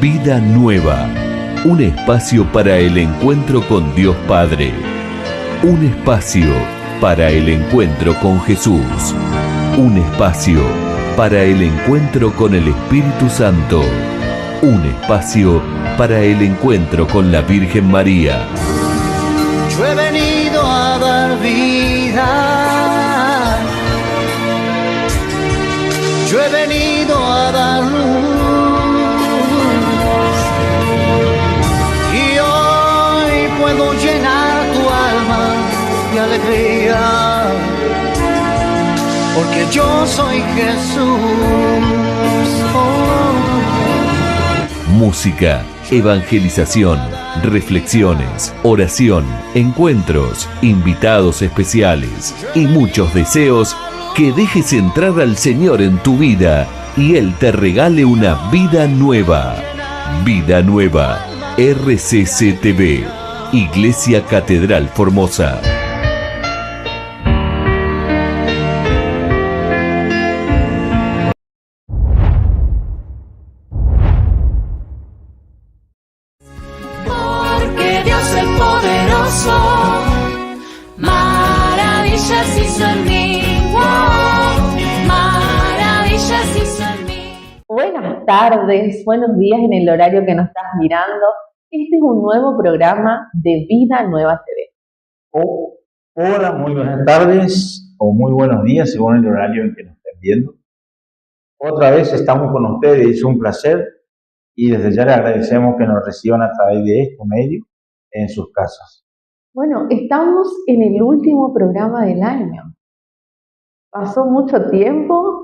Vida Nueva, un espacio para el encuentro con Dios Padre, un espacio para el encuentro con Jesús, un espacio para el encuentro con el Espíritu Santo, un espacio para el encuentro con la Virgen María. Yo he venido a dar vida, yo he venido a dar luz, y hoy puedo llenar tu alma de alegría, porque yo soy Jesús. Música, evangelización, reflexiones, oración, encuentros, invitados especiales y muchos deseos que dejes entrar al Señor en tu vida y Él te regale una vida nueva. Vida Nueva, RCCTV, Iglesia Catedral Formosa. Buenas tardes, buenos días en el horario que nos estás mirando. Este es un nuevo programa de Vida Nueva TV. Hola, muy buenas tardes o muy buenos días según el horario en que nos estén viendo. Otra vez estamos con ustedes, es un placer y desde ya les agradecemos que nos reciban a través de este medio en sus casas. Bueno, estamos en el último programa del año. Pasó mucho tiempo.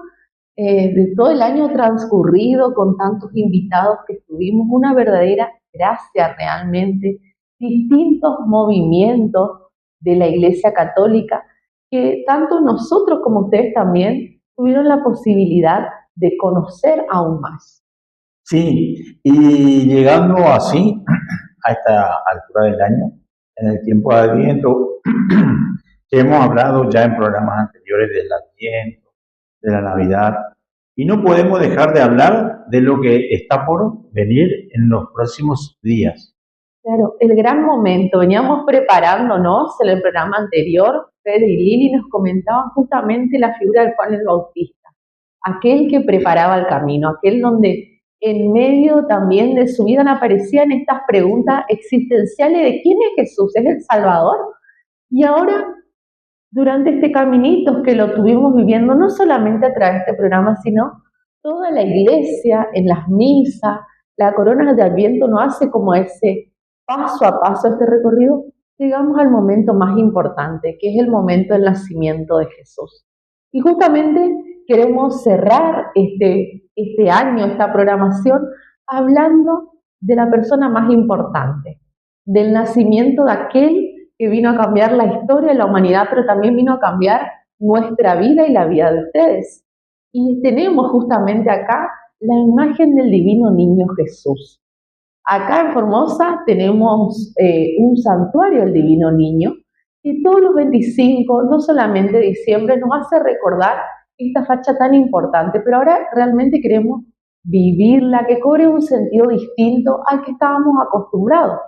De todo el año transcurrido con tantos invitados que tuvimos, una verdadera gracia realmente, distintos movimientos de la Iglesia Católica que tanto nosotros como ustedes también tuvieron la posibilidad de conocer aún más. Sí, y llegando así a esta altura del año, en el tiempo de Adviento, que hemos hablado ya en programas anteriores del Adviento, de la Navidad, y no podemos dejar de hablar de lo que está por venir en los próximos días. Claro, el gran momento, veníamos preparándonos en el programa anterior, Fede y Lili nos comentaban justamente la figura de Juan el Bautista, aquel que preparaba el camino, aquel donde en medio también de su vida aparecían estas preguntas existenciales de ¿quién es Jesús? ¿Es el Salvador? Y ahora, durante este caminito que lo tuvimos viviendo, no solamente a través de este programa, sino toda la iglesia, en las misas, la corona de Adviento nos hace como ese paso a paso, este recorrido, llegamos al momento más importante, que es el momento del nacimiento de Jesús. Y justamente queremos cerrar este año, esta programación, hablando de la persona más importante, del nacimiento de aquel que vino a cambiar la historia de la humanidad, pero también vino a cambiar nuestra vida y la vida de ustedes. Y tenemos justamente acá la imagen del divino niño Jesús. Acá en Formosa tenemos un santuario del divino niño, que todos los 25, no solamente de diciembre, nos hace recordar esta fecha tan importante, pero ahora realmente queremos vivirla, que cobre un sentido distinto al que estábamos acostumbrados.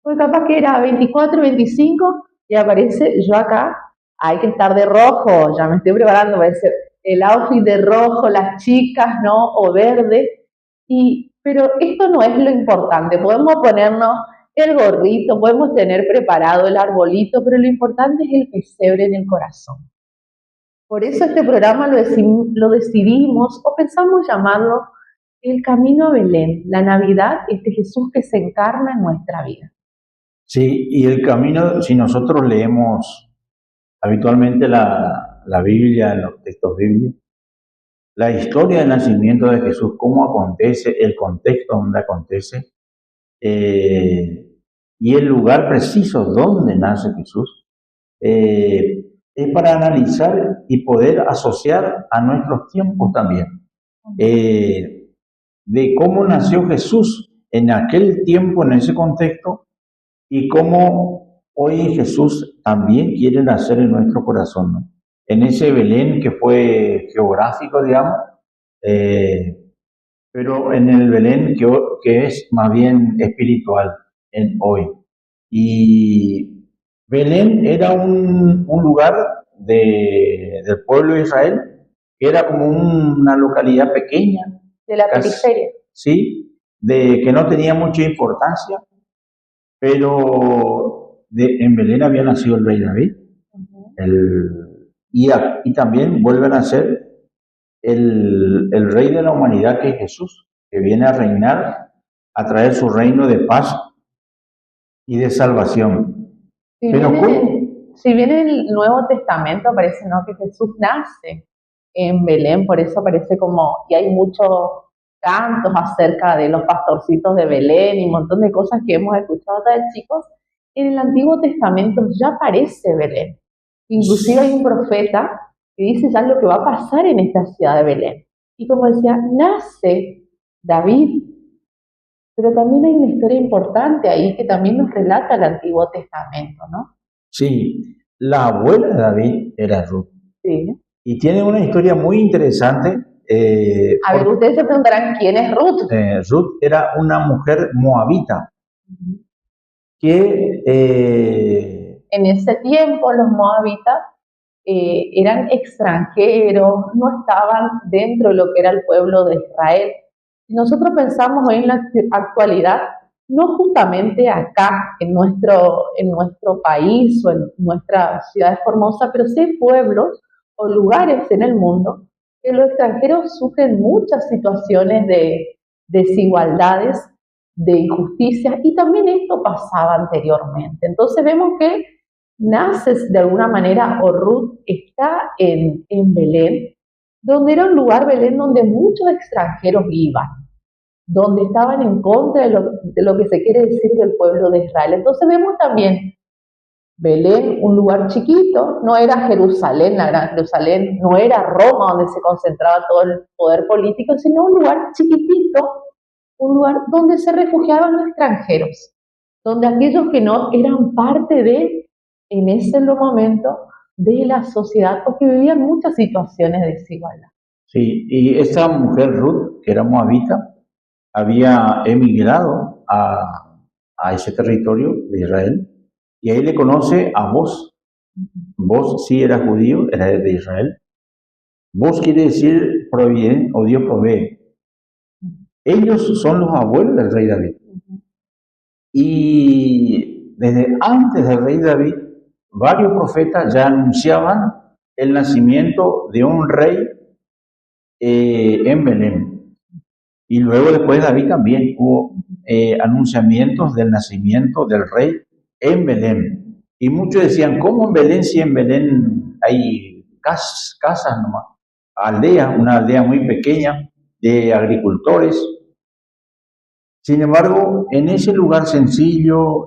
Porque capaz que era 24, 25 y aparece yo acá, hay que estar de rojo, ya me estoy preparando para ese, el outfit de rojo, las chicas, ¿no? O verde. Pero esto no es lo importante, podemos ponernos el gorrito, podemos tener preparado el arbolito, pero lo importante es el pesebre en el corazón. Por eso este programa lo decidimos o pensamos llamarlo El Camino a Belén, la Navidad, este Jesús que se encarna en nuestra vida. Sí, y el camino, si nosotros leemos habitualmente la Biblia, en los textos bíblicos, la historia del nacimiento de Jesús, cómo acontece, el contexto donde acontece, y el lugar preciso donde nace Jesús, es para analizar y poder asociar a nuestros tiempos también, de cómo nació Jesús en aquel tiempo, en ese contexto, y cómo hoy Jesús también quiere nacer en nuestro corazón, ¿no? En ese Belén que fue geográfico, digamos, pero en el Belén que es más bien espiritual en hoy. Y Belén era un lugar del pueblo de Israel, que era como una localidad pequeña, De la casi, periferia. sí, de que no tenía mucha importancia, pero en Belén había nacido el rey David, Ujú. y también vuelve a nacer el rey de la humanidad, que es Jesús, que viene a reinar, a traer su reino de paz y de salvación. Si Pero bien ¿cómo? si bien en el Nuevo Testamento aparece, ¿no?, que Jesús nace en Belén, por eso aparece como, y hay muchos cantos acerca de los pastorcitos de Belén y un montón de cosas que hemos escuchado hasta de chicos, en el Antiguo Testamento ya aparece Belén. Inclusive hay un profeta que dice ya lo que va a pasar en esta ciudad de Belén. Y como decía, nace David, pero también hay una historia importante ahí que también nos relata el Antiguo Testamento, ¿no? Sí, la abuela de David era Ruth. Sí. Y tiene una historia muy interesante. A ver, ustedes se preguntarán quién es Ruth. Ruth era una mujer moabita que En ese tiempo los moabitas eran extranjeros, no estaban dentro de lo que era el pueblo de Israel. Si nosotros pensamos hoy en la actualidad, no justamente acá, en nuestro país o en nuestra ciudad de Formosa, pero sí hay pueblos o lugares en el mundo que los extranjeros sufren muchas situaciones de desigualdades, de injusticias, y también esto pasaba anteriormente. Entonces vemos que naces de alguna manera, o Ruth está en Belén, donde era un lugar, Belén, donde muchos extranjeros iban, donde estaban en contra de lo que se quiere decir del pueblo de Israel. Entonces vemos también Belén, un lugar chiquito, no era Jerusalén, la gran Jerusalén, no era Roma donde se concentraba todo el poder político, sino un lugar chiquitito, un lugar donde se refugiaban los extranjeros, donde aquellos que no eran parte en ese momento, de la sociedad, o que vivían muchas situaciones de desigualdad. sí, y esta mujer Ruth, que era moabita, había emigrado a ese territorio de Israel, y ahí le conoce a Boz. Boz sí era judío, era de Israel. Boz quiere decir provee o Dios provee. Ellos son los abuelos del rey David. Y desde antes del rey David, varios profetas ya anunciaban el nacimiento de un rey en Belén. Y luego después de David también hubo anunciamientos del nacimiento del rey en Belén. Y muchos decían, ¿cómo en Belén si en Belén hay casas nomás? Aldea, una aldea muy pequeña de agricultores. Sin embargo, en ese lugar sencillo,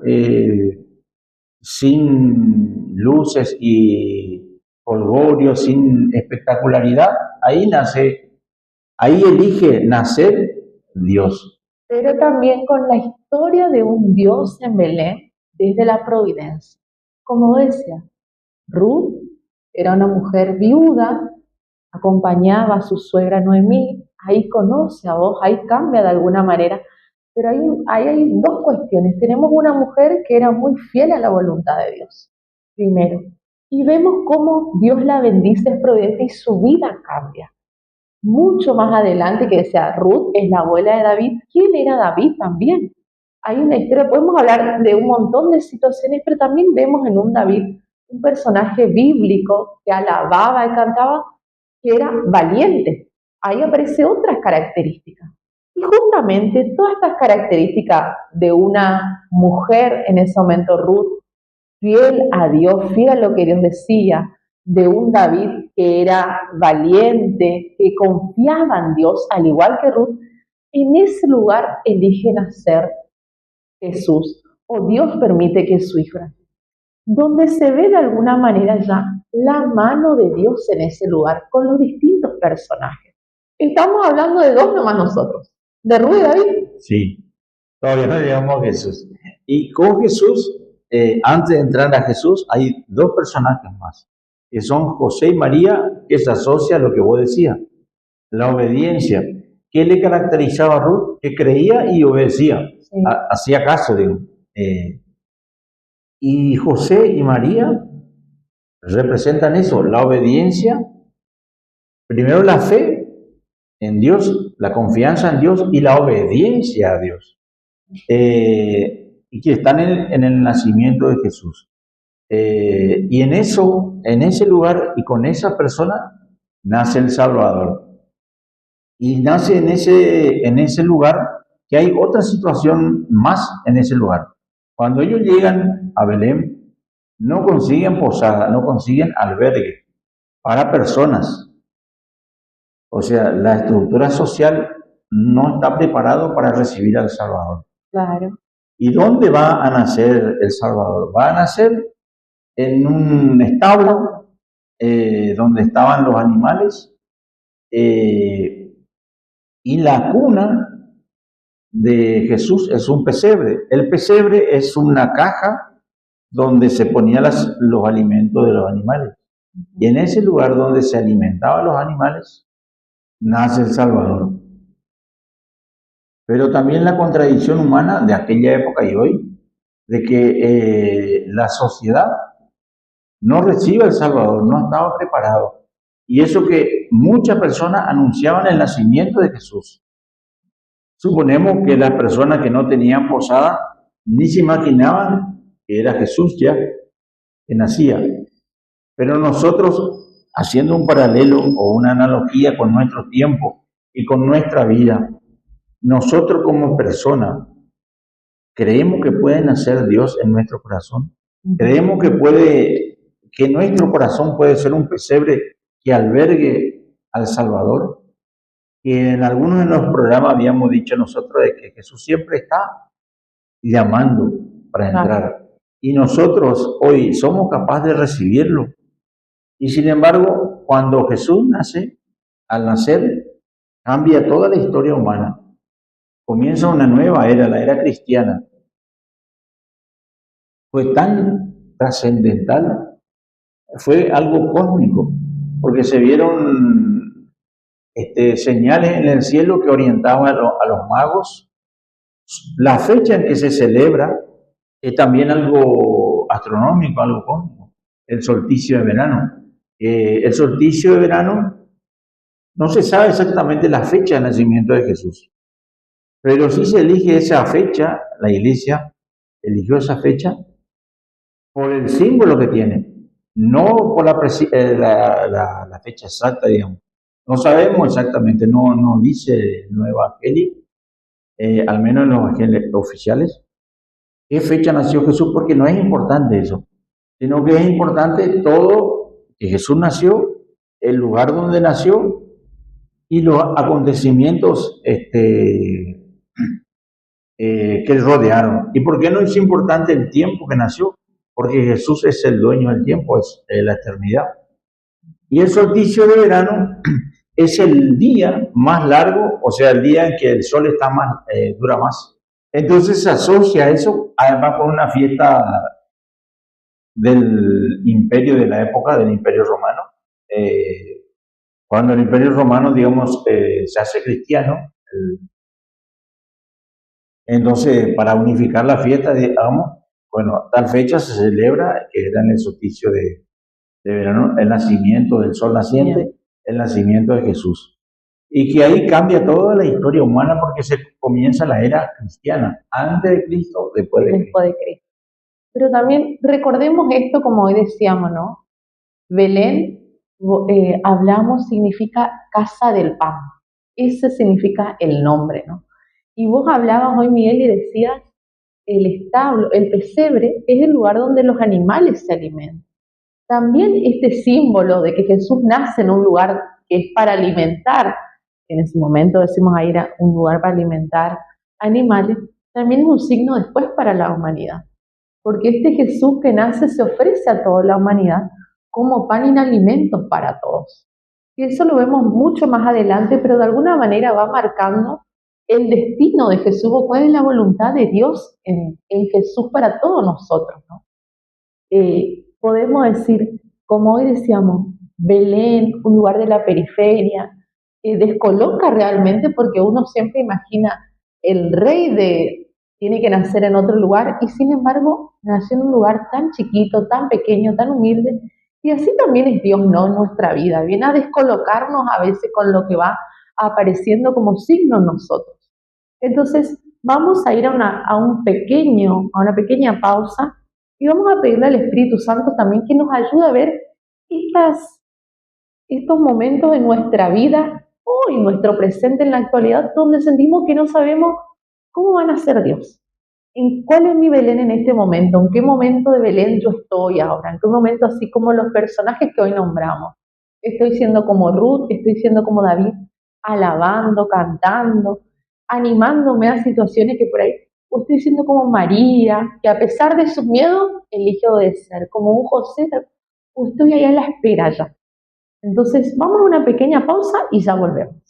sin luces y polvorio, sin espectacularidad, ahí elige nacer Dios. Pero también con la historia de un Dios en Belén desde la providencia. Como decía, Ruth era una mujer viuda, acompañaba a su suegra Noemí, ahí conoce a vos, ahí cambia de alguna manera, pero ahí hay dos cuestiones. Tenemos una mujer que era muy fiel a la voluntad de Dios, primero, y vemos cómo Dios la bendice, es providente y su vida cambia. Mucho más adelante, que decía, Ruth es la abuela de David. ¿Quién era David también? Hay una historia, podemos hablar de un montón de situaciones, pero también vemos en un David un personaje bíblico que alababa y cantaba, que era valiente. Ahí aparece otras características. Y justamente todas estas características de una mujer en ese momento, Ruth, fiel a Dios, fiel a lo que Dios decía, de un David que era valiente, que confiaba en Dios, al igual que Ruth, en ese lugar elige nacer Jesús, o Dios permite que su hijo nazca, donde se ve de alguna manera ya la mano de Dios en ese lugar, con los distintos personajes. Estamos hablando de dos nomás nosotros, de Ruth y David. Sí, todavía no llegamos a Jesús. Y con Jesús, antes de entrar a Jesús, hay dos personajes más, que son José y María, que se asocia a lo que vos decías, la obediencia, ¿Qué le caracterizaba a Ruth? Que creía y obedecía, Sí, hacía caso, digo. Y José y María representan eso, la obediencia, primero la fe en Dios, la confianza en Dios y la obediencia a Dios. Y que están en el nacimiento de Jesús. Y en eso, en ese lugar y con esa persona, nace el Salvador. Y nace en ese lugar que hay otra situación más en ese lugar. Cuando ellos llegan a Belén, no consiguen posada, no consiguen albergue para personas. O sea, la estructura social no está preparado para recibir al Salvador. claro. ¿Y dónde va a nacer el Salvador? Va a nacer en un establo donde estaban los animales y la cuna de Jesús es un pesebre. El pesebre es una caja donde se ponían los alimentos de los animales. Y en ese lugar donde se alimentaban los animales, nace el Salvador. Pero también la contradicción humana de aquella época y hoy, de que la sociedad no recibe el Salvador, no estaba preparado. Y eso que muchas personas anunciaban el nacimiento de Jesús. Suponemos que las personas que no tenían posada ni se imaginaban que era Jesús ya, que nacía. Pero nosotros, haciendo un paralelo o una analogía con nuestro tiempo y con nuestra vida, nosotros como personas creemos que puede nacer Dios en nuestro corazón. Creemos que nuestro corazón puede ser un pesebre que albergue al Salvador. Y en algunos de los programas habíamos dicho nosotros de que Jesús siempre está llamando para entrar. Y nosotros hoy somos capaces de recibirlo. Y sin embargo, cuando Jesús nace, al nacer, cambia toda la historia humana. Comienza una nueva era, la era cristiana. Fue tan trascendental, fue algo cósmico, porque se vieron señales en el cielo que orientaban a los magos. La fecha en que se celebra es también algo astronómico, algo cósmico, el solsticio de verano. El solsticio de verano no se sabe exactamente la fecha de nacimiento de Jesús, pero sí se elige esa fecha, la iglesia eligió esa fecha por el símbolo que tiene, no por la fecha exacta, digamos. No sabemos exactamente, no dice el Evangelio, al menos en los evangelios oficiales, qué fecha nació Jesús, porque no es importante eso, sino que es importante todo que Jesús nació, el lugar donde nació y los acontecimientos que rodearon. ¿Y por qué no es importante el tiempo que nació? Porque Jesús es el dueño del tiempo, es la eternidad. Y el solsticio de verano es el día más largo, o sea, el día en que el sol está más, dura más. Entonces se asocia eso, además, con una fiesta del imperio de la época, del imperio romano. Cuando el imperio romano, digamos, se hace cristiano, entonces para unificar la fiesta, digamos, bueno, tal fecha se celebra, que era en el solsticio de verano, el nacimiento del sol naciente, el nacimiento de Jesús. Y que ahí cambia toda la historia humana porque se comienza la era cristiana, antes de Cristo, después de Cristo. Pero también recordemos esto, como hoy decíamos, ¿no? Belén, hablamos, significa casa del pan. Ese significa el nombre, ¿no? Y vos hablabas hoy, Miguel, y decías, el establo, el pesebre, es el lugar donde los animales se alimentan. También este símbolo de que Jesús nace en un lugar que es para alimentar, en ese momento decimos ahí era un lugar para alimentar animales, también es un signo después para la humanidad. Porque este Jesús que nace se ofrece a toda la humanidad como pan y alimentos para todos. Y eso lo vemos mucho más adelante, pero de alguna manera va marcando el destino de Jesús, o cuál es la voluntad de Dios en Jesús para todos nosotros, ¿no? Podemos decir, como hoy decíamos, Belén, un lugar de la periferia, descoloca realmente porque uno siempre imagina el tiene que nacer en otro lugar y sin embargo nació en un lugar tan chiquito, tan pequeño, tan humilde y así también es Dios, ¿no? En nuestra vida, viene a descolocarnos a veces con lo que va apareciendo como signo en nosotros. Entonces vamos a ir a una pequeña pausa y vamos a pedirle al Espíritu Santo también que nos ayude a ver estos momentos en nuestra vida o en nuestro presente en la actualidad donde sentimos que no sabemos cómo van a ser Dios. ¿En cuál es mi Belén en este momento? ¿En qué momento de Belén yo estoy ahora? ¿En qué momento, así como los personajes que hoy nombramos? ¿Estoy siendo como Ruth? ¿Estoy siendo como David? Alabando, cantando, animándome a situaciones que por ahí, o estoy siendo como María, que a pesar de sus miedos, elige obedecer, como un José, o estoy ahí a la espera ya. Entonces, vamos a una pequeña pausa y ya volvemos.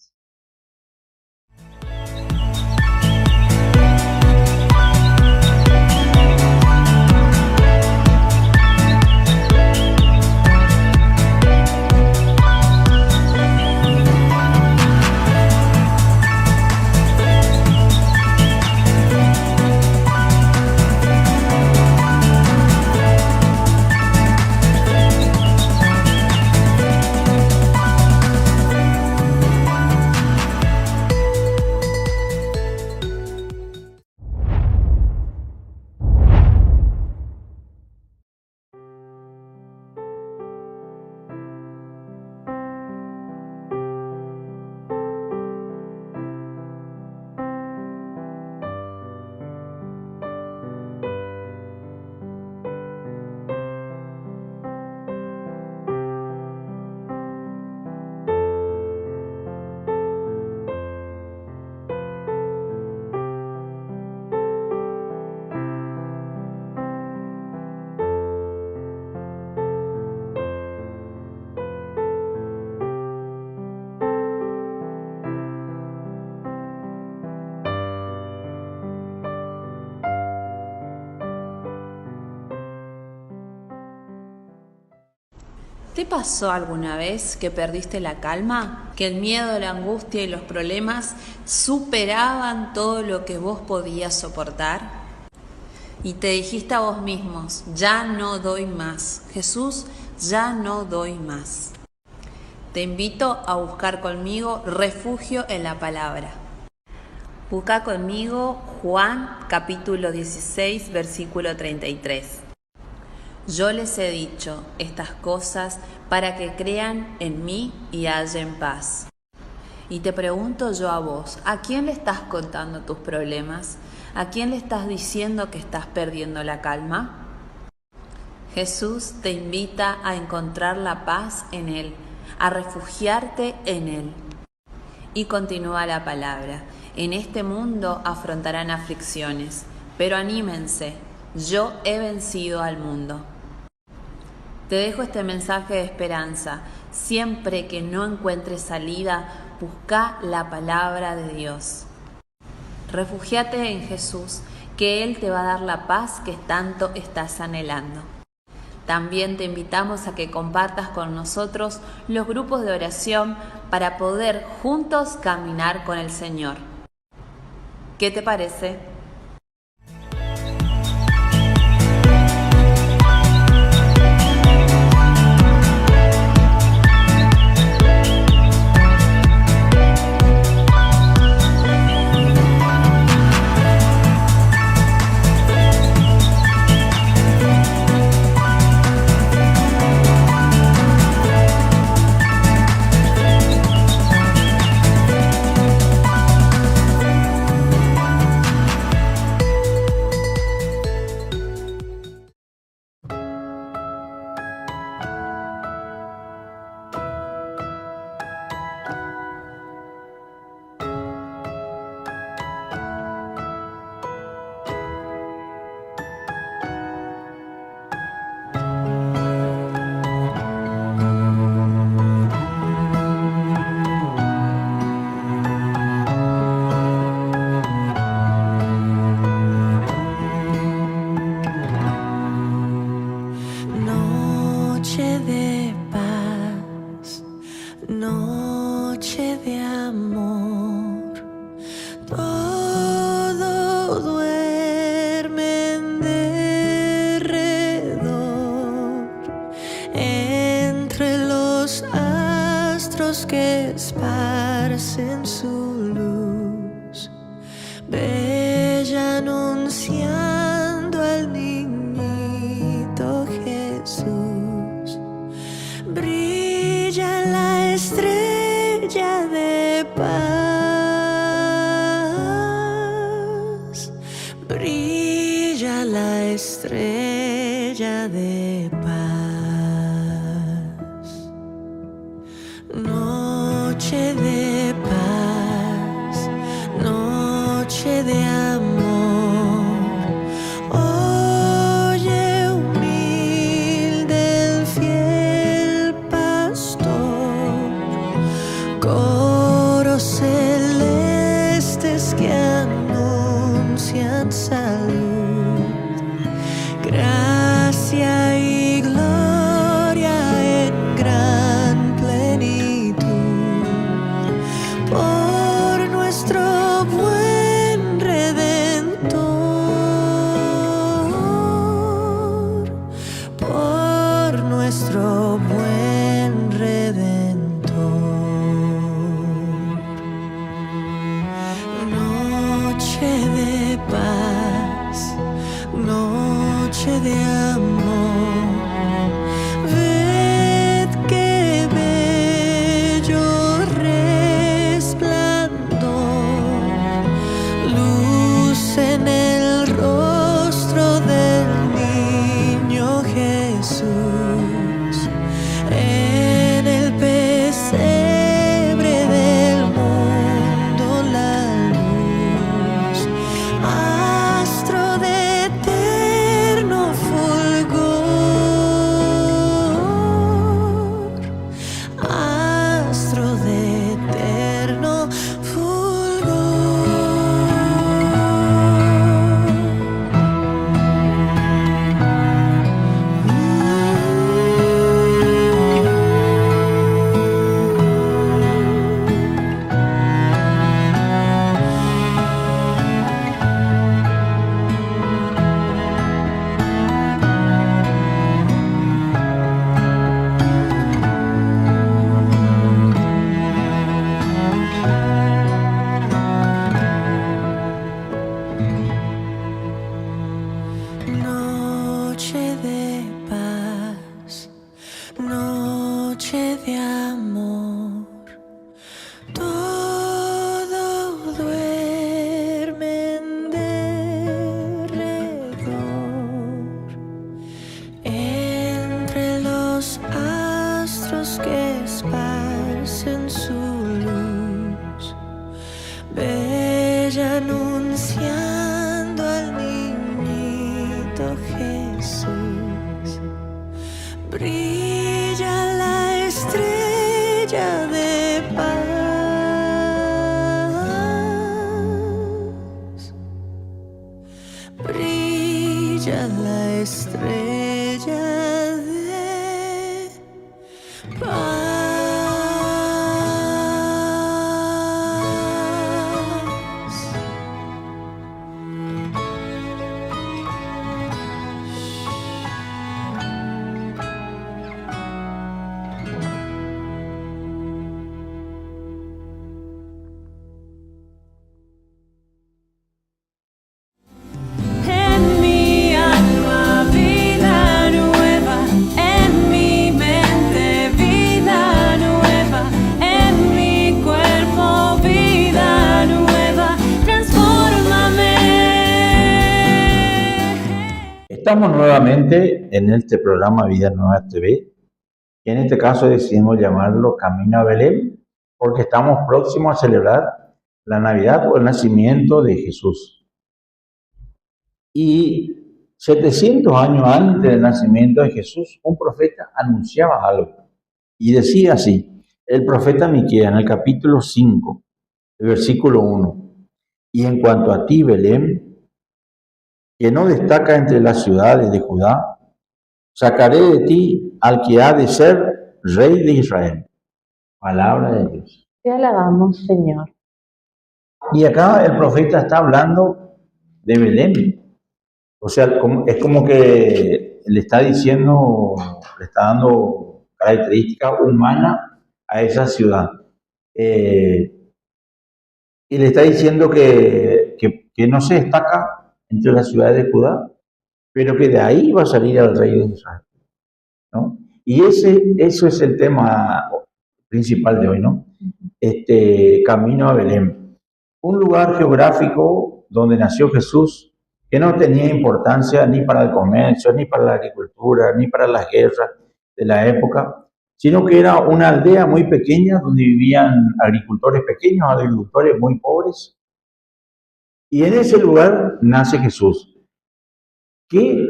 ¿Te pasó alguna vez que perdiste la calma? ¿Que el miedo, la angustia y los problemas superaban todo lo que vos podías soportar? Y te dijiste a vos mismos, ya no doy más. Jesús, ya no doy más. Te invito a buscar conmigo refugio en la palabra. Busca conmigo Juan capítulo 16, versículo 33. Yo les he dicho estas cosas para que crean en mí y hallen paz. Y te pregunto yo a vos, ¿a quién le estás contando tus problemas? ¿A quién le estás diciendo que estás perdiendo la calma? Jesús te invita a encontrar la paz en Él, a refugiarte en Él. Y continúa la palabra. En este mundo afrontarán aflicciones, pero anímense, yo he vencido al mundo. Te dejo este mensaje de esperanza. Siempre que no encuentres salida, busca la palabra de Dios. Refúgiate en Jesús, que Él te va a dar la paz que tanto estás anhelando. También te invitamos a que compartas con nosotros los grupos de oración para poder juntos caminar con el Señor. ¿Qué te parece? amor. Todo duerme en derredor, entre los astros que esparcen su luz, bella anunciando al niñito Jesús. Brilla la estrella de paz, brilla la estrella de paz. Noche de paz, noche de amor. Oye humilde el fiel pastor, coros celestes que anuncian salud, gracia y gloria en gran plenitud, por nuestro buen Redentor, por nuestro buen Redentor. Noche de paz, noche de amor. Ved qué bello resplandor, luz en el rostro del niño Jesús, en el pesebre del mundo la luz, astro de eterno fulgor, astro de eterno fulgor. Noche de paz, noche de amor. Todo duerme en derredor, entre los astros que esparcen su luz, bella anunciando al niñito Jesús. Brilla la estrella de paz, brilla la estrella de paz. En mi alma vida nueva, en mi mente vida nueva, en mi cuerpo vida nueva, transfórmame. Estamos nuevamente en este programa Vida Nueva TV, y en este caso decidimos llamarlo Camino a Belén, porque estamos próximos a celebrar la Navidad o el nacimiento de Jesús. Y 700 años antes del nacimiento de Jesús, un profeta anunciaba algo, y decía así, el profeta Miqueas en el capítulo 5, el versículo 1, y en cuanto a ti, Belén, que no destaca entre las ciudades de Judá, sacaré de ti al que ha de ser rey de Israel. Palabra de Dios. Te alabamos, Señor. Y acá el profeta está hablando de Belén. O sea, es como que le está diciendo, le está dando característica humana a esa ciudad. Eh, y le está diciendo que no se destaca entre las ciudades de Judá, pero que de ahí va a salir el rey de Israel, ¿no? Y eso es el tema principal de hoy, ¿no? Este camino a Belén, un lugar geográfico donde nació Jesús, que no tenía importancia ni para el comercio, ni para la agricultura, ni para las guerras de la época, sino que era una aldea muy pequeña donde vivían agricultores pequeños, agricultores muy pobres, y en ese lugar nace Jesús.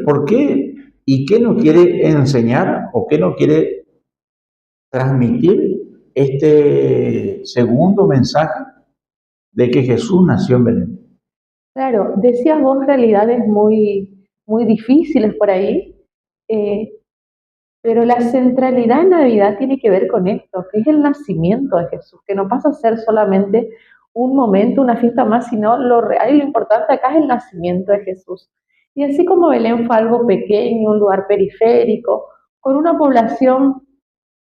¿Por qué y qué nos quiere enseñar o qué nos quiere transmitir este segundo mensaje de que Jesús nació en Belén? Claro, decías vos realidades muy difíciles por ahí, eh, pero la centralidad en Navidad tiene que ver con esto, que es el nacimiento de Jesús, que no pasa a ser solamente un momento, una fiesta más, sino lo real y lo importante acá es el nacimiento de Jesús. Y así como Belén fue algo pequeño, un lugar periférico, con una población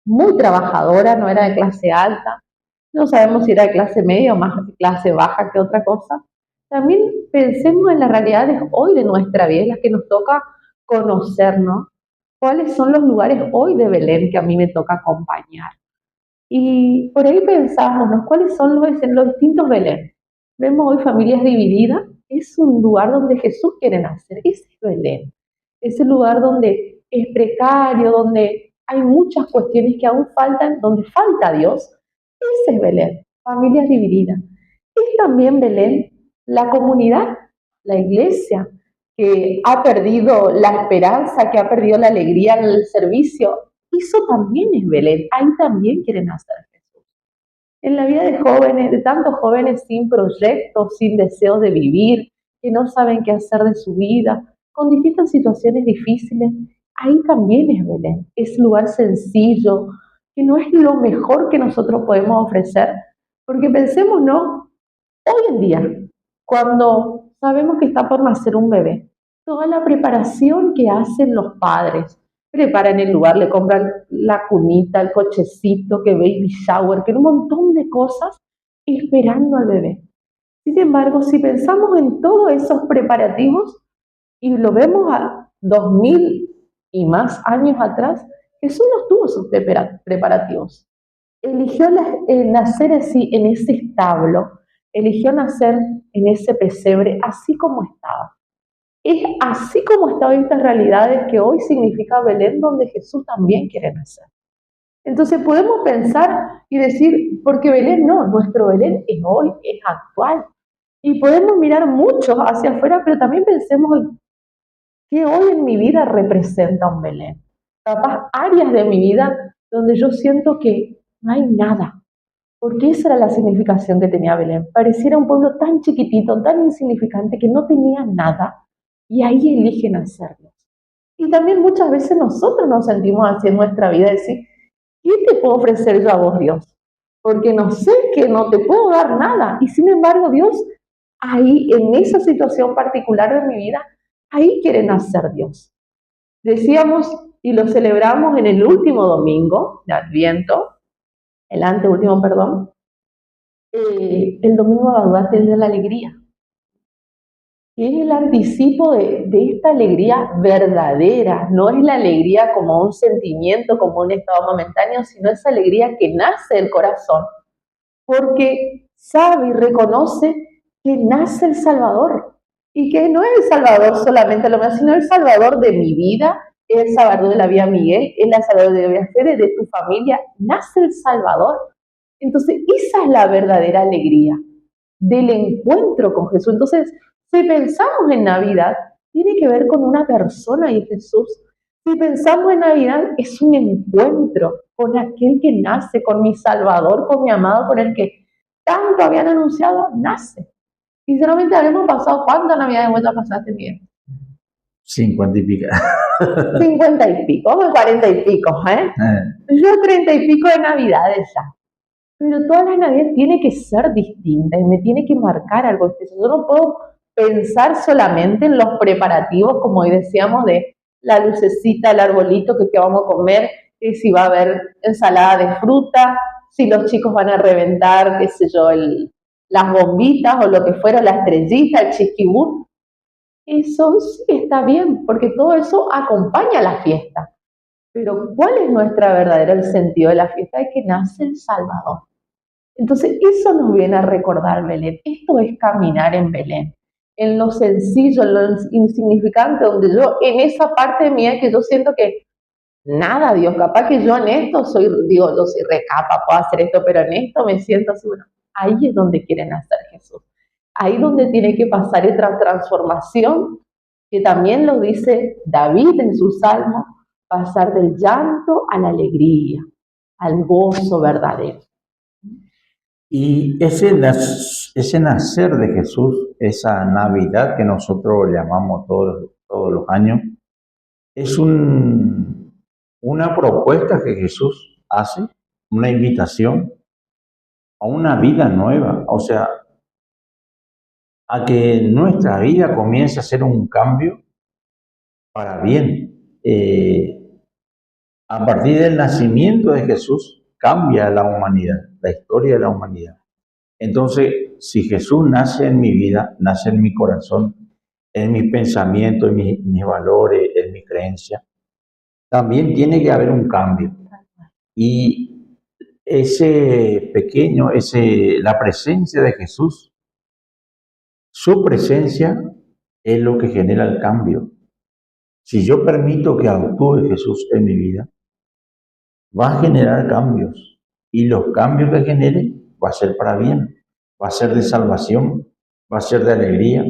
muy trabajadora, no era de clase alta, no sabemos si era de clase media o más de clase baja que otra cosa. También pensemos en las realidades hoy de nuestra vida, en las que nos toca conocernos, cuáles son los lugares hoy de Belén que a mí me toca acompañar. Y por ahí pensamos, ¿no? ¿Cuáles son los distintos Belén? Vemos hoy familias divididas, es un lugar donde Jesús quiere nacer, ese es Belén, es el lugar donde es precario, donde hay muchas cuestiones que aún faltan, donde falta Dios, ese es Belén, familias divididas. Es también Belén la comunidad, la iglesia, que ha perdido la esperanza, que ha perdido la alegría en el servicio. Eso también es Belén, ahí también quiere nacer Jesús. En la vida de jóvenes, de tantos jóvenes sin proyectos, sin deseos de vivir, que no saben qué hacer de su vida, con distintas situaciones difíciles, ahí también es Belén, es lugar sencillo, que no es lo mejor que nosotros podemos ofrecer, porque pensemos, ¿no? Hoy en día, cuando sabemos que está por nacer un bebé, toda la preparación que hacen los padres, preparan el lugar, le compran la cunita, el cochecito, que baby shower, que un montón de cosas esperando al bebé. Sin embargo, si pensamos en todos esos preparativos y lo vemos a 2000 y más años atrás, Jesús no tuvo sus preparativos. Eligió nacer así en ese establo, eligió nacer en ese pesebre así como estaba. Es así como están estas realidades que hoy significa Belén, donde Jesús también quiere nacer. Entonces podemos pensar y decir, porque Belén no, nuestro Belén es hoy, es actual. Y podemos mirar mucho hacia afuera, pero también pensemos en qué hoy en mi vida representa un Belén. Capaz áreas de mi vida donde yo siento que no hay nada, porque esa era la significación que tenía Belén. Pareciera un pueblo tan chiquitito, tan insignificante, que no tenía nada, y ahí eligen hacerlo. Y también muchas veces nosotros nos sentimos así en nuestra vida, decir, ¿qué te puedo ofrecer yo a vos, Dios? Porque no sé que no te puedo dar nada. Y sin embargo, Dios, ahí, en esa situación particular de mi vida, ahí quiere nacer Dios. Decíamos y lo celebramos en el último domingo de Adviento, el anteúltimo, perdón, el domingo de Gaudete es de la alegría, que es el anticipo de esta alegría verdadera, no es la alegría como un sentimiento, como un estado momentáneo, sino esa alegría que nace del corazón, porque sabe y reconoce que nace el Salvador, y que no es el Salvador solamente lo mío, sino el Salvador de mi vida, es el Salvador de la vida Miguel, es el Salvador de la vida Fede, de tu familia, nace el Salvador. Entonces, esa es la verdadera alegría del encuentro con Jesús. Entonces, si pensamos en Navidad, tiene que ver con una persona y Jesús. Si pensamos en Navidad, es un encuentro con aquel que nace, con mi Salvador, con mi amado, con el que tanto habían anunciado, nace. Sinceramente, habíamos pasado, ¿cuántas Navidades vueltas pasaste bien? 50 y pico. 50 y pico, vamos 40 y pico, ¿eh? Yo 30 y pico de Navidades ya. pero todas las Navidades tiene que ser distinta y me tiene que marcar algo especial. Yo no puedo pensar solamente en los preparativos, como hoy decíamos, de la lucecita, el arbolito, que vamos a comer, que si va a haber ensalada de fruta, si los chicos van a reventar, qué sé yo, las bombitas o lo que fuera, la estrellita, el chiquibú. Eso sí está bien, porque todo eso acompaña la fiesta. Pero ¿cuál es nuestra verdadera el sentido de la fiesta? Es que nace el Salvador. Entonces eso nos viene a recordar Belén. Esto es caminar en Belén, en lo sencillo, en lo insignificante, donde yo, en esa parte mía que yo siento que nada, Dios, capaz que yo en esto soy, digo, yo soy recapa, puedo hacer esto, pero en esto me siento así, bueno, ahí es donde quiere nacer Jesús. Ahí donde tiene que pasar esta transformación, que también lo dice David en su salmo, pasar del llanto a la alegría, al gozo verdadero. Y ese nacer de Jesús, esa Navidad que nosotros llamamos todos los años, es una propuesta que Jesús hace, una invitación a una vida nueva, o sea, a que nuestra vida comience a hacer un cambio para bien. A partir del nacimiento de Jesús cambia la humanidad, la historia de la humanidad. Entonces, si Jesús nace en mi vida, nace en mi corazón, en mis pensamientos, en mis valores, en mis creencias, también tiene que haber un cambio. Y la presencia de Jesús, su presencia es lo que genera el cambio. Si yo permito que actúe Jesús en mi vida, va a generar cambios. Y los cambios que genere va a ser para bien, va a ser de salvación, va a ser de alegría,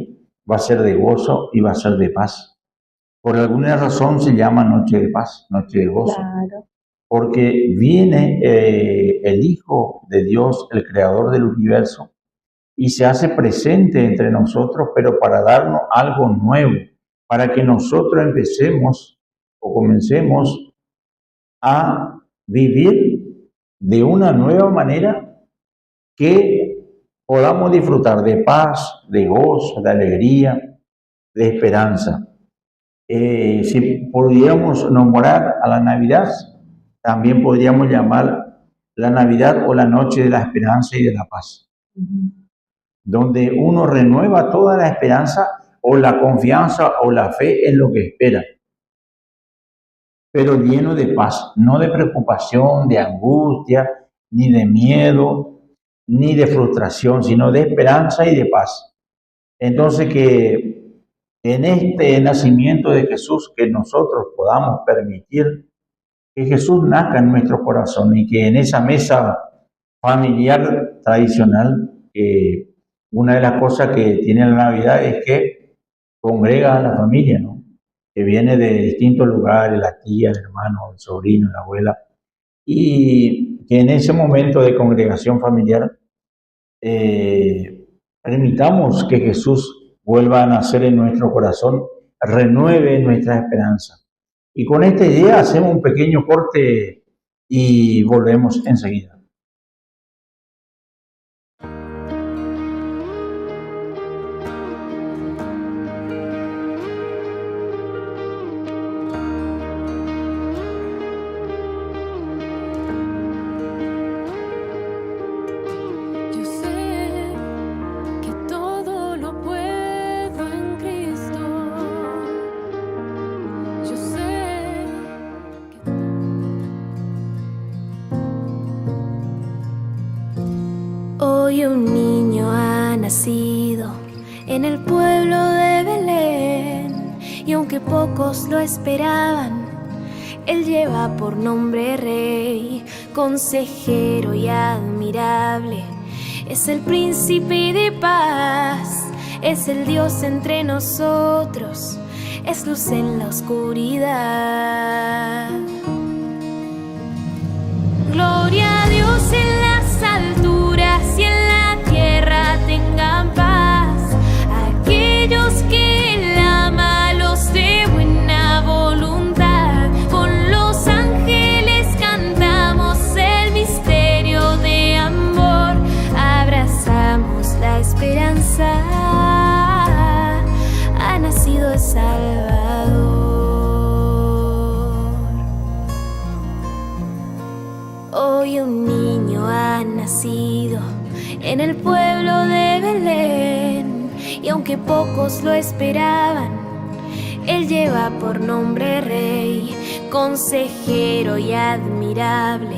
va a ser de gozo y va a ser de paz. Por alguna razón se llama noche de paz, noche de gozo. Claro. Porque viene el Hijo de Dios, el Creador del universo, y se hace presente entre nosotros, pero para darnos algo nuevo, para que nosotros comencemos a vivir de una nueva manera que podamos disfrutar de paz, de gozo, de alegría, de esperanza. Si pudiéramos nombrar a la Navidad, también podríamos llamar la Navidad o la noche de la esperanza y de la paz, donde uno renueva toda la esperanza o la confianza o la fe en lo que espera, pero lleno de paz, no de preocupación, de angustia, ni de miedo, ni de frustración, sino de esperanza y de paz. Entonces, que en este nacimiento de Jesús, que nosotros podamos permitir que Jesús nazca en nuestro corazón y que en esa mesa familiar tradicional, una de las cosas que tiene la Navidad es que congrega a la familia, ¿no? Que viene de distintos lugares, la tía, el hermano, el sobrino, la abuela, y que en ese momento de congregación familiar permitamos que Jesús vuelva a nacer en nuestro corazón, renueve nuestra esperanza. Y con esta idea hacemos un pequeño corte y volvemos enseguida. Hoy un niño ha nacido en el pueblo de Belén, y aunque pocos lo esperaban, él lleva por nombre Rey, consejero y admirable. Es el príncipe de paz, es el Dios entre nosotros, es luz en la oscuridad. Gloria a Dios en las alturas y en la tierra tengan paz aquellos que Él ama, los de buena voluntad. Con los ángeles cantamos el misterio de amor. nacido en el pueblo de Belén, y aunque pocos lo esperaban, Él lleva por nombre Rey, consejero y admirable.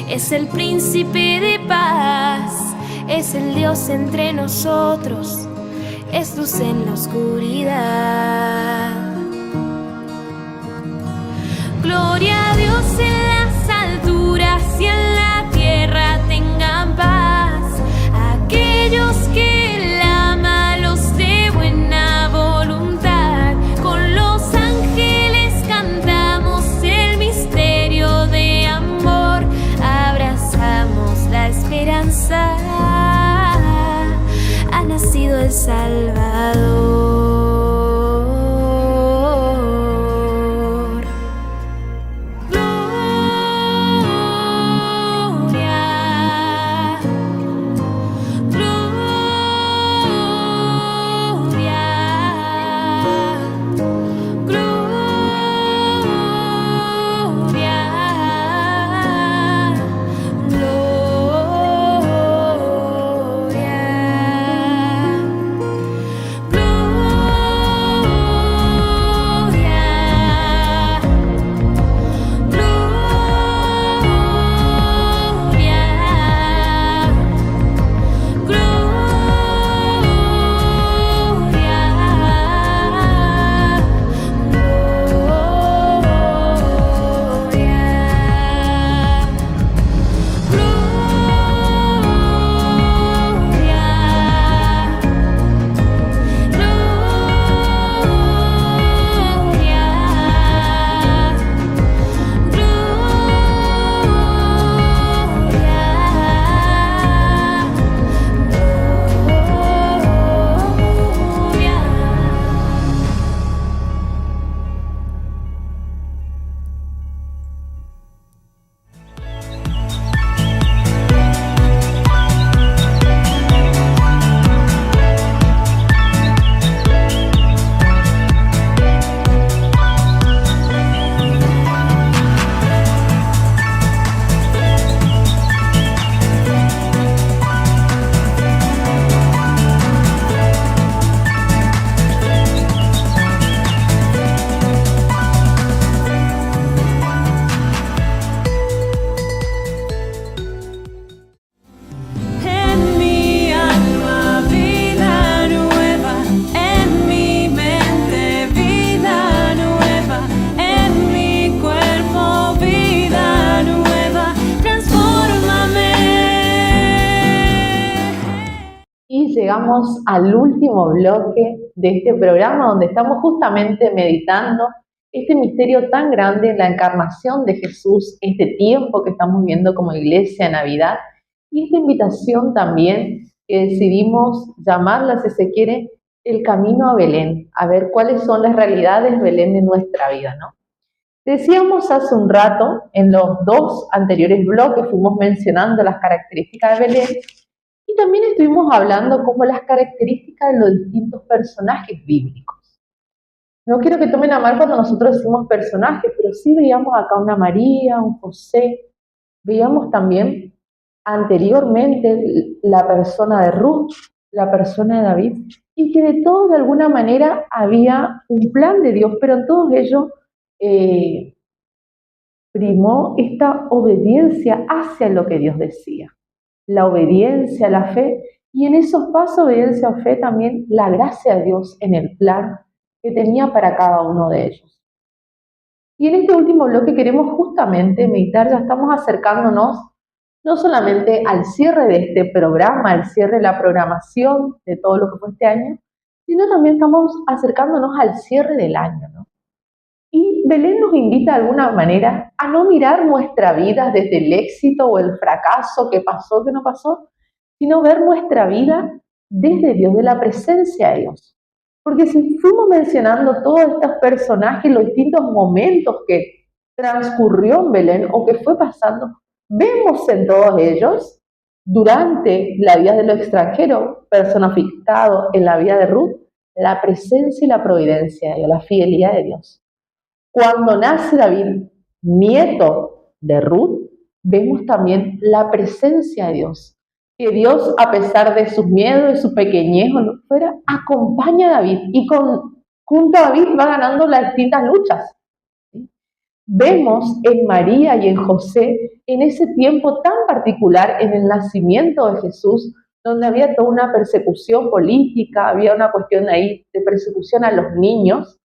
Es el príncipe de paz, es el Dios entre nosotros, es luz en la oscuridad. Gloria a Dios en las alturas y en la tierra tengan paz aquellos que Él ama, los de buena voluntad. Con los ángeles cantamos el misterio de amor, abrazamos la esperanza, ha nacido el Salvador. Llegamos al último bloque de este programa, donde estamos justamente meditando este misterio tan grande, la encarnación de Jesús, este tiempo que estamos viviendo como iglesia, Navidad, y esta invitación también que decidimos llamarla, si se quiere, el camino a Belén, a ver cuáles son las realidades Belén de nuestra vida, ¿no? Decíamos hace un rato, en los dos anteriores bloques fuimos mencionando las características de Belén, y también estuvimos hablando como las características de los distintos personajes bíblicos. No quiero que tomen a mal cuando nosotros decimos personajes, pero sí veíamos acá una María, un José, veíamos también anteriormente la persona de Ruth, la persona de David, y que de todos de alguna manera había un plan de Dios, pero en todos ellos primó esta obediencia hacia lo que Dios decía. La obediencia, la fe, y en esos pasos, obediencia o fe, también la gracia de Dios en el plan que tenía para cada uno de ellos. Y en este último bloque queremos justamente meditar, ya estamos acercándonos no solamente al cierre de este programa, al cierre de la programación de todo lo que fue este año, sino también estamos acercándonos al cierre del año, ¿no? Y Belén nos invita de alguna manera a no mirar nuestra vida desde el éxito o el fracaso, qué pasó, qué no pasó, sino ver nuestra vida desde Dios, de la presencia de Dios. Porque si fuimos mencionando todos estos personajes, los distintos momentos que transcurrió en Belén o que fue pasando, vemos en todos ellos, durante la vida de los extranjeros, personificado en la vida de Ruth, la presencia y la providencia de Dios, la fidelidad de Dios. Cuando nace David, nieto de Ruth, vemos también la presencia de Dios, que Dios, a pesar de sus miedos, de su pequeñez o lo que fuera, acompaña a David y junto a David va ganando las distintas luchas. Vemos en María y en José, en ese tiempo tan particular, en el nacimiento de Jesús, donde había toda una persecución política, había una cuestión ahí de persecución a los niños,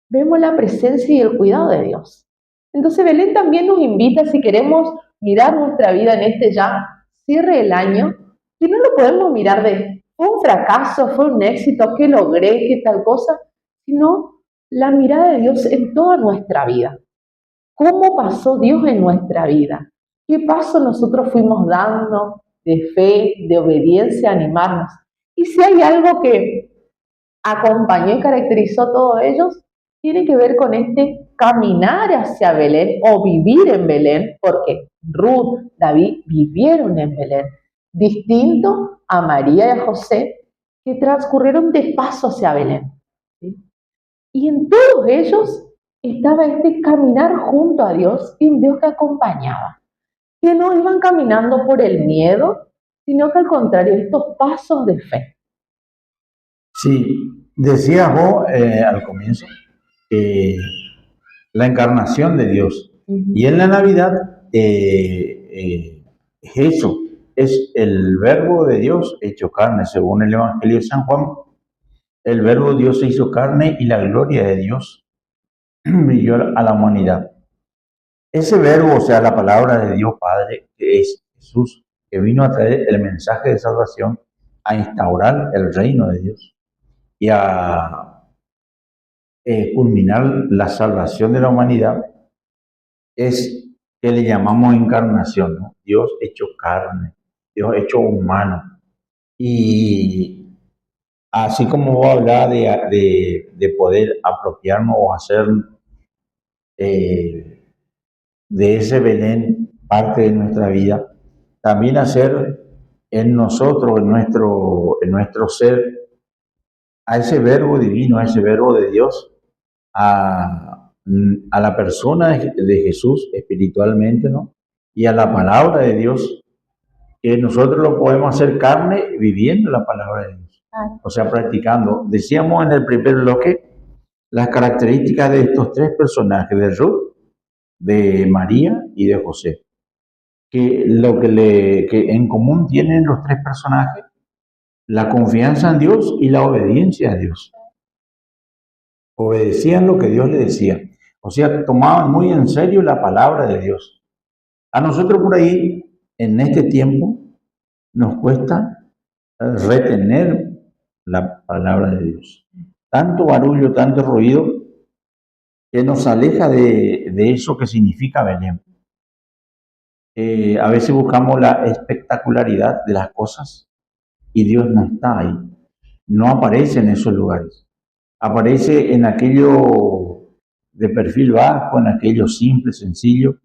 vemos la presencia y el cuidado de Dios. Entonces Belén también nos invita, si queremos mirar nuestra vida en este ya cierre del año, que no lo podemos mirar de fue un fracaso, fue un éxito, qué logré, qué tal cosa, sino la mirada de Dios en toda nuestra vida. ¿Cómo pasó Dios en nuestra vida? ¿Qué paso nosotros fuimos dando de fe, de obediencia, animarnos? Y si hay algo que acompañó y caracterizó a todos ellos, tiene que ver con este caminar hacia Belén o vivir en Belén, porque Ruth, David vivieron en Belén, distinto a María y a José, que transcurrieron de paso hacia Belén. ¿Sí? Y en todos ellos estaba este caminar junto a Dios y un Dios que acompañaba, que no iban caminando por el miedo, sino que al contrario, estos pasos de fe. Sí, decías vos al comienzo la encarnación de Dios. Y en la Navidad es eso, es el verbo de Dios hecho carne, según el Evangelio de San Juan. El verbo Dios se hizo carne y la gloria de Dios brilló a la humanidad. Ese verbo, o sea, la palabra de Dios Padre, que es Jesús, que vino a traer el mensaje de salvación, a instaurar el reino de Dios y a culminar la salvación de la humanidad, es que le llamamos encarnación, ¿no? Dios hecho carne, Dios hecho humano. Y así como vos hablás de poder apropiarnos o hacer de ese Belén parte de nuestra vida, también hacer en nosotros, en nuestro ser, a ese verbo divino, a ese verbo de Dios, a la persona de Jesús espiritualmente, ¿no? Y a la palabra de Dios, que nosotros lo podemos hacer carne viviendo la palabra de Dios. O sea, practicando. Decíamos en el primer bloque las características de estos tres personajes, de Ruth, de María y de José. Que lo que en común tienen los tres personajes, la confianza en Dios y la obediencia a Dios. Obedecían lo que Dios les decía. O sea, tomaban muy en serio la palabra de Dios. A nosotros por ahí, en este tiempo, nos cuesta retener la palabra de Dios. Tanto barullo, tanto ruido, que nos aleja de eso que significa Belén. A veces buscamos la espectacularidad de las cosas y Dios no está ahí. No aparece en esos lugares. Aparece en aquello de perfil bajo, en aquello simple, sencillo.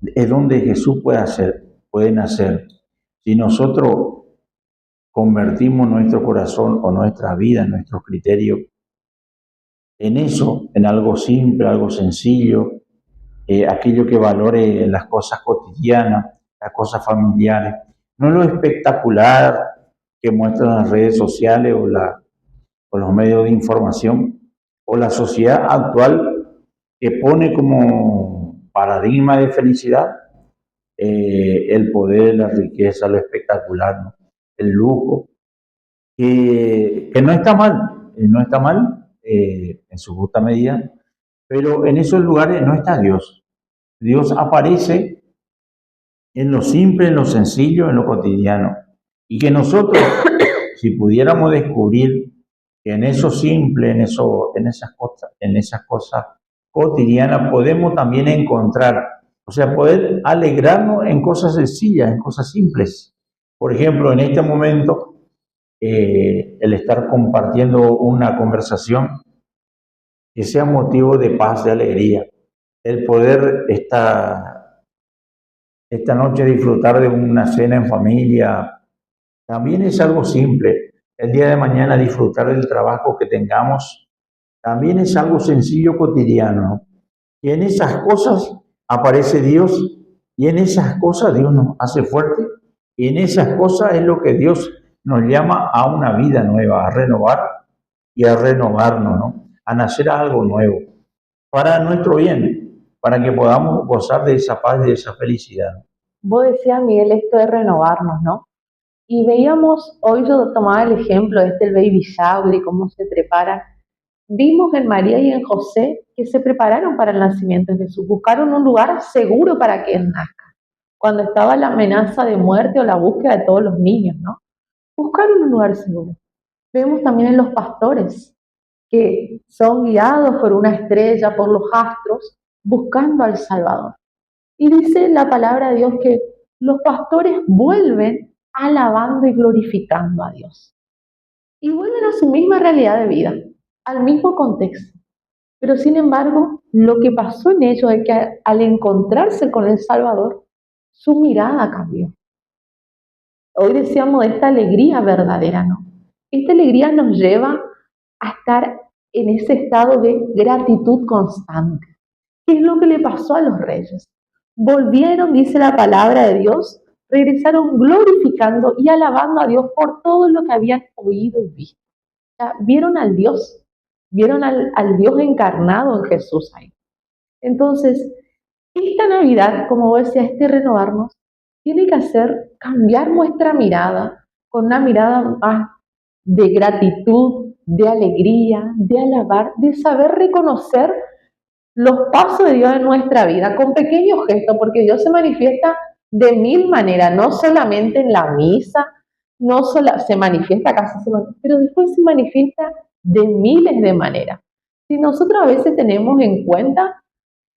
Es donde Jesús puede nacer. Si nosotros convertimos nuestro corazón o nuestra vida, nuestro criterio, en eso, en algo simple, algo sencillo, aquello que valore las cosas cotidianas, las cosas familiares, no lo espectacular que muestran las redes sociales o los medios de información, o la sociedad actual que pone como paradigma de felicidad el poder, la riqueza, lo espectacular, ¿no? El lujo, que no está mal en su justa medida, pero en esos lugares no está Dios. Dios aparece en lo simple, en lo sencillo, en lo cotidiano, y que nosotros, si pudiéramos descubrir que en eso simple, en esas cosas cotidianas, podemos también encontrar, o sea, poder alegrarnos en cosas sencillas, en cosas simples. Por ejemplo, en este momento, el estar compartiendo una conversación que sea motivo de paz, de alegría, el poder esta noche disfrutar de una cena en familia, también es algo simple. El día de mañana disfrutar del trabajo que tengamos, también es algo sencillo, cotidiano. Y en esas cosas aparece Dios, y en esas cosas Dios nos hace fuerte Y en esas cosas es lo que Dios nos llama a una vida nueva, a renovar y a renovarnos, ¿no? A nacer a algo nuevo, para nuestro bien, para que podamos gozar de esa paz y de esa felicidad. Vos decías, Miguel, esto es renovarnos, ¿no? Y veíamos, hoy yo tomaba el ejemplo el baby shower y cómo se preparan. Vimos en María y en José que se prepararon para el nacimiento de Jesús, buscaron un lugar seguro para que él nazca. Cuando estaba la amenaza de muerte o la búsqueda de todos los niños, ¿no? Buscaron un lugar seguro. Vemos también en los pastores que son guiados por una estrella, por los astros, buscando al Salvador. Y dice la palabra de Dios que los pastores vuelven alabando y glorificando a Dios. Y vuelven a su misma realidad de vida, al mismo contexto. Pero sin embargo, lo que pasó en ellos es que al encontrarse con el Salvador, su mirada cambió. Hoy decíamos de esta alegría verdadera, ¿no? Esta alegría nos lleva a estar en ese estado de gratitud constante. ¿Qué es lo que le pasó a los reyes? Volvieron, dice la palabra de Dios, regresaron glorificando y alabando a Dios por todo lo que habían oído y visto. O sea, vieron al Dios Dios encarnado en Jesús ahí. Entonces, esta Navidad, como vos decías, renovarnos, tiene que hacer cambiar nuestra mirada con una mirada más de gratitud, de alegría, de alabar, de saber reconocer los pasos de Dios en nuestra vida, con pequeños gestos, porque Dios se manifiesta de mil maneras, no solamente en la misa, se manifiesta casi, pero después se manifiesta de miles de maneras. Si nosotros a veces tenemos en cuenta,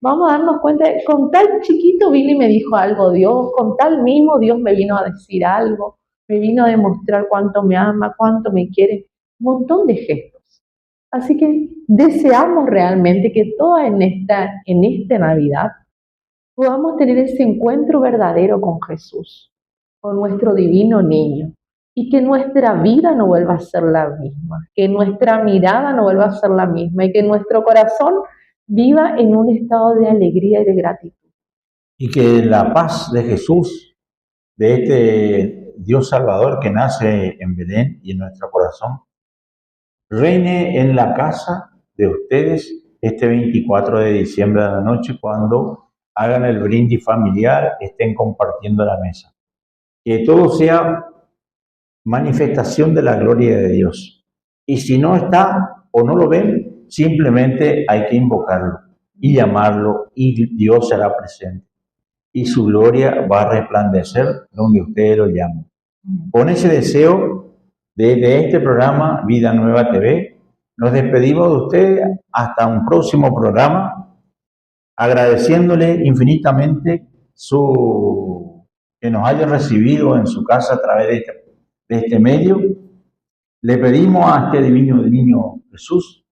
vamos a darnos cuenta, con tal chiquito vino y me dijo algo Dios, con tal mismo Dios me vino a decir algo, me vino a demostrar cuánto me ama, cuánto me quiere, un montón de gestos. Así que deseamos realmente que toda en esta Navidad podamos tener ese encuentro verdadero con Jesús, con nuestro divino niño, y que nuestra vida no vuelva a ser la misma, que nuestra mirada no vuelva a ser la misma y que nuestro corazón viva en un estado de alegría y de gratitud. Y que la paz de Jesús, de este Dios Salvador que nace en Belén y en nuestro corazón, reine en la casa de ustedes este 24 de diciembre de la noche, cuando hagan el brindis familiar, estén compartiendo la mesa. Que todo sea manifestación de la gloria de Dios. Y si no está o no lo ven, simplemente hay que invocarlo y llamarlo, y Dios será presente. Y su gloria va a resplandecer donde ustedes lo llamen. Con ese deseo, desde este programa Vida Nueva TV, nos despedimos de ustedes hasta un próximo programa, agradeciéndole infinitamente que nos haya recibido en su casa a través de este medio. Le pedimos a este divino niño Jesús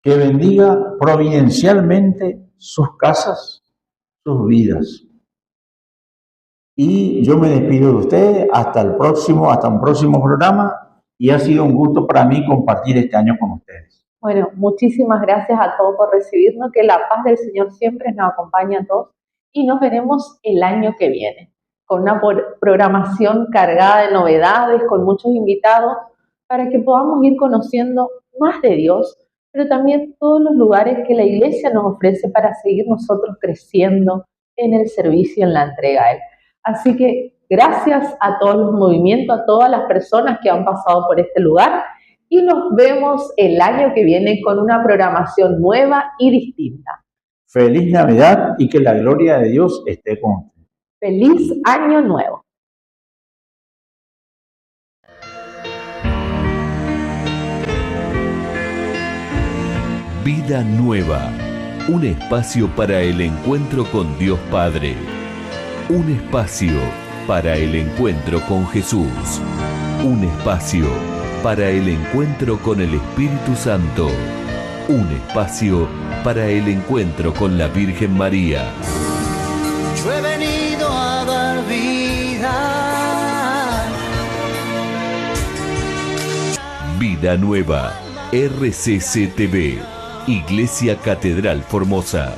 que bendiga providencialmente sus casas, sus vidas. Y yo me despido de ustedes hasta un próximo programa, y ha sido un gusto para mí compartir este año con ustedes. Bueno, muchísimas gracias a todos por recibirnos, que la paz del Señor siempre nos acompañe a todos, y nos veremos el año que viene con una programación cargada de novedades, con muchos invitados, para que podamos ir conociendo más de Dios, pero también todos los lugares que la Iglesia nos ofrece para seguir nosotros creciendo en el servicio y en la entrega a Él. Así que gracias a todos los movimientos, a todas las personas que han pasado por este lugar, y nos vemos el año que viene con una programación nueva y distinta. Feliz Navidad y que la gloria de Dios esté con usted. ¡Feliz Año Nuevo! Vida Nueva, un espacio para el encuentro con Dios Padre. Un espacio para el encuentro con Jesús. Un espacio para el encuentro con el Espíritu Santo. Un espacio para el encuentro con la Virgen María. Yo he venido a dar vida. Vida Nueva, RCC TV, Iglesia Catedral Formosa.